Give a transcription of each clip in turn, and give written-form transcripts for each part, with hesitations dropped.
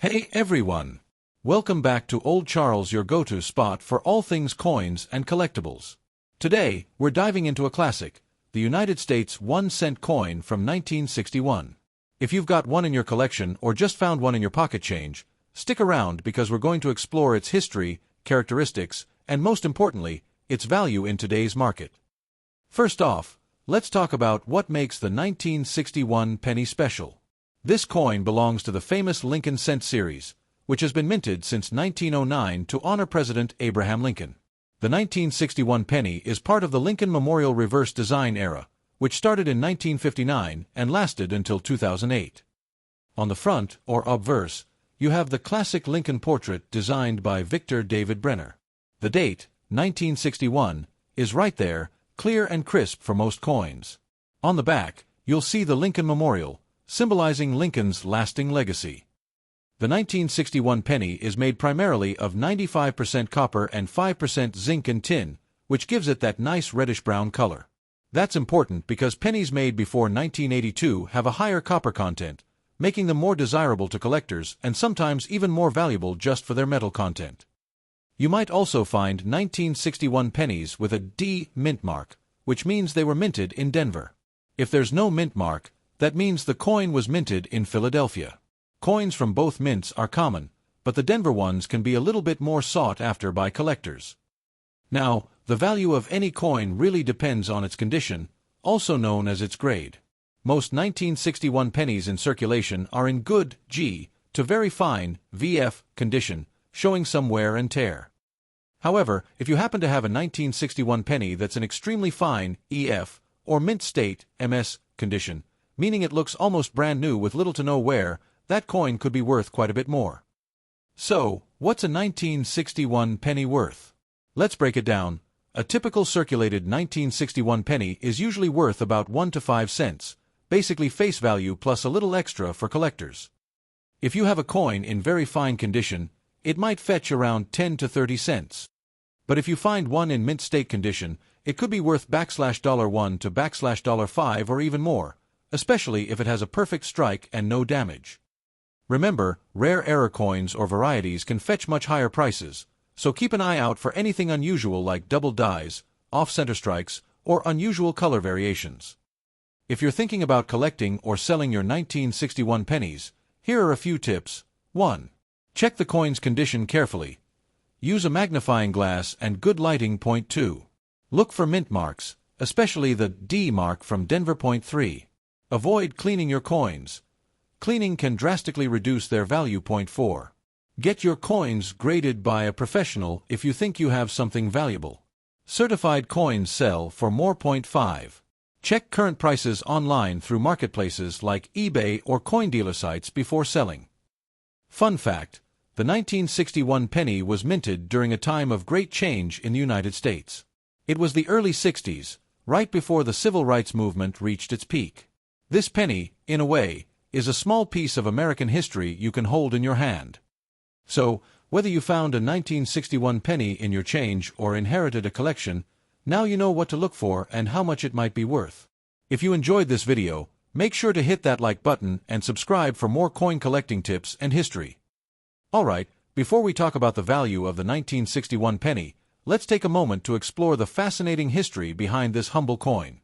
Hey everyone! Welcome back to Old Charles, your go-to spot for all things coins and collectibles. Today, we're diving into a classic, the United States 1-cent coin from 1961. If you've got one in your collection or just found one in your pocket change, stick around because we're going to explore its history, characteristics, and most importantly, its value in today's market. First off, let's talk about what makes the 1961 penny special. This coin belongs to the famous Lincoln Cent series, which has been minted since 1909 to honor President Abraham Lincoln. The 1961 penny is part of the Lincoln Memorial reverse design era, which started in 1959 and lasted until 2008. On the front, or obverse, you have the classic Lincoln portrait designed by Victor David Brenner. The date, 1961, is right there, clear and crisp for most coins. On the back, you'll see the Lincoln Memorial, symbolizing Lincoln's lasting legacy. The 1961 penny is made primarily of 95% copper and 5% zinc and tin, which gives it that nice reddish-brown color. That's important because pennies made before 1982 have a higher copper content, making them more desirable to collectors and sometimes even more valuable just for their metal content. You might also find 1961 pennies with a D mint mark, which means they were minted in Denver. If there's no mint mark, that means the coin was minted in Philadelphia. Coins from both mints are common, but the Denver ones can be a little bit more sought after by collectors. Now, the value of any coin really depends on its condition, also known as its grade. Most 1961 pennies in circulation are in good G to very fine VF condition, showing some wear and tear. However, if you happen to have a 1961 penny that's in extremely fine EF or mint state MS condition, meaning it looks almost brand new with little to no wear, that coin could be worth quite a bit more. So, what's a 1961 penny worth? Let's break it down. A typical circulated 1961 penny is usually worth about 1 to 5 cents, basically face value plus a little extra for collectors. If you have a coin in very fine condition, it might fetch around 10 to 30 cents. But if you find one in mint state condition, it could be worth $1 to $5 or even more, especially if it has a perfect strike and no damage. Remember, rare error coins or varieties can fetch much higher prices, so keep an eye out for anything unusual like double dies, off-center strikes, or unusual color variations. If you're thinking about collecting or selling your 1961 pennies, here are a few tips. 1. Check the coin's condition carefully. Use a magnifying glass and good lighting. 2. Look for mint marks, especially the D mark from Denver. 3. Avoid cleaning your coins. Cleaning can drastically reduce their value. 4. Get your coins graded by a professional if you think you have something valuable. Certified coins sell for more. 5. Check current prices online through marketplaces like eBay or coin dealer sites before selling. Fun fact: the 1961 penny was minted during a time of great change in the United States. It was the early 60s, right before the civil rights movement reached its peak. This penny, in a way, is a small piece of American history you can hold in your hand. So, whether you found a 1961 penny in your change or inherited a collection, now you know what to look for and how much it might be worth. If you enjoyed this video, make sure to hit that like button and subscribe for more coin collecting tips and history. Alright, before we talk about the value of the 1961 penny, let's take a moment to explore the fascinating history behind this humble coin.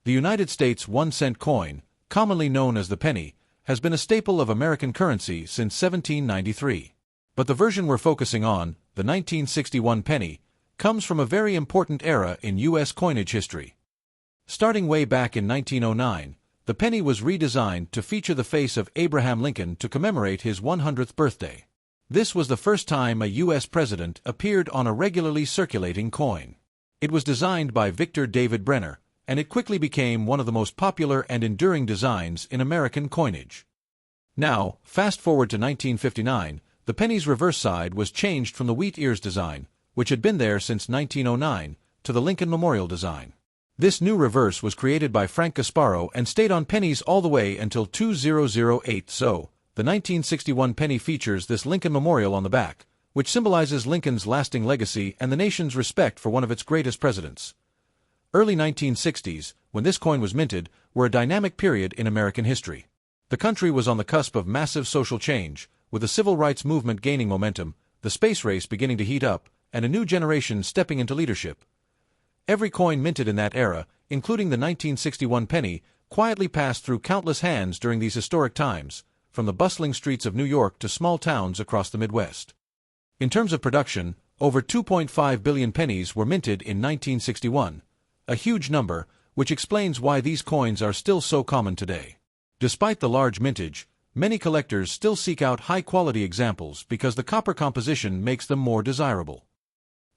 The United States 1-cent coin, commonly known as the penny, has been a staple of American currency since 1793. But the version we're focusing on, the 1961 penny, comes from a very important era in U.S. coinage history. Starting way back in 1909, the penny was redesigned to feature the face of Abraham Lincoln to commemorate his 100th birthday. This was the first time a U.S. president appeared on a regularly circulating coin. It was designed by Victor David Brenner, and it quickly became one of the most popular and enduring designs in American coinage. Now, fast forward to 1959, the penny's reverse side was changed from the wheat ears design, which had been there since 1909, to the Lincoln Memorial design. This new reverse was created by Frank Gasparo and stayed on pennies all the way until 2008. So, the 1961 penny features this Lincoln Memorial on the back, which symbolizes Lincoln's lasting legacy and the nation's respect for one of its greatest presidents. Early 1960s, when this coin was minted, were a dynamic period in American history. The country was on the cusp of massive social change, with the civil rights movement gaining momentum, the space race beginning to heat up, and a new generation stepping into leadership. Every coin minted in that era, including the 1961 penny, quietly passed through countless hands during these historic times, from the bustling streets of New York to small towns across the Midwest. In terms of production, over 2.5 billion pennies were minted in 1961, a huge number, which explains why these coins are still so common today. Despite the large mintage, many collectors still seek out high-quality examples because the copper composition makes them more desirable.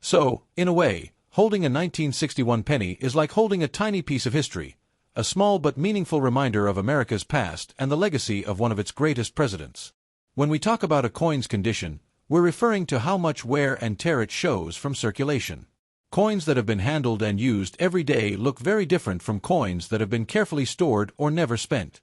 So, in a way, holding a 1961 penny is like holding a tiny piece of history, a small but meaningful reminder of America's past and the legacy of one of its greatest presidents. When we talk about a coin's condition, we're referring to how much wear and tear it shows from circulation. Coins that have been handled and used every day look very different from coins that have been carefully stored or never spent.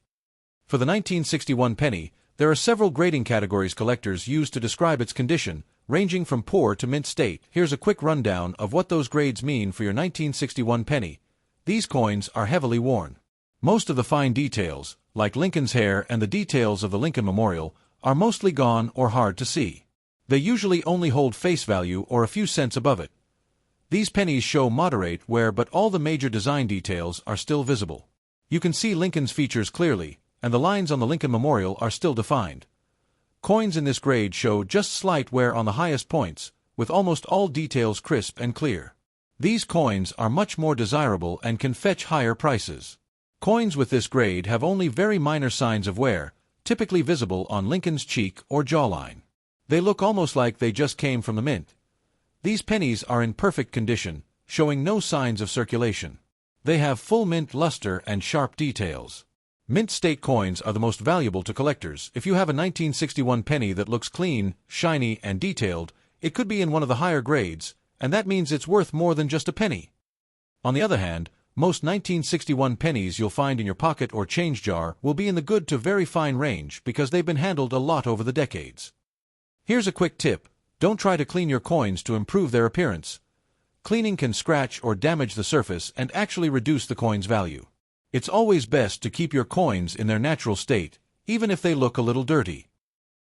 For the 1961 penny, there are several grading categories collectors use to describe its condition, ranging from poor to mint state. Here's a quick rundown of what those grades mean for your 1961 penny. These coins are heavily worn. Most of the fine details, like Lincoln's hair and the details of the Lincoln Memorial, are mostly gone or hard to see. They usually only hold face value or a few cents above it. These pennies show moderate wear, but all the major design details are still visible. You can see Lincoln's features clearly, and the lines on the Lincoln Memorial are still defined. Coins in this grade show just slight wear on the highest points, with almost all details crisp and clear. These coins are much more desirable and can fetch higher prices. Coins with this grade have only very minor signs of wear, typically visible on Lincoln's cheek or jawline. They look almost like they just came from the mint. These pennies are in perfect condition, showing no signs of circulation. They have full mint luster and sharp details. Mint state coins are the most valuable to collectors. If you have a 1961 penny that looks clean, shiny, and detailed, it could be in one of the higher grades, and that means it's worth more than just a penny. On the other hand, most 1961 pennies you'll find in your pocket or change jar will be in the good to very fine range because they've been handled a lot over the decades. Here's a quick tip. Don't try to clean your coins to improve their appearance. Cleaning can scratch or damage the surface and actually reduce the coin's value. It's always best to keep your coins in their natural state, even if they look a little dirty.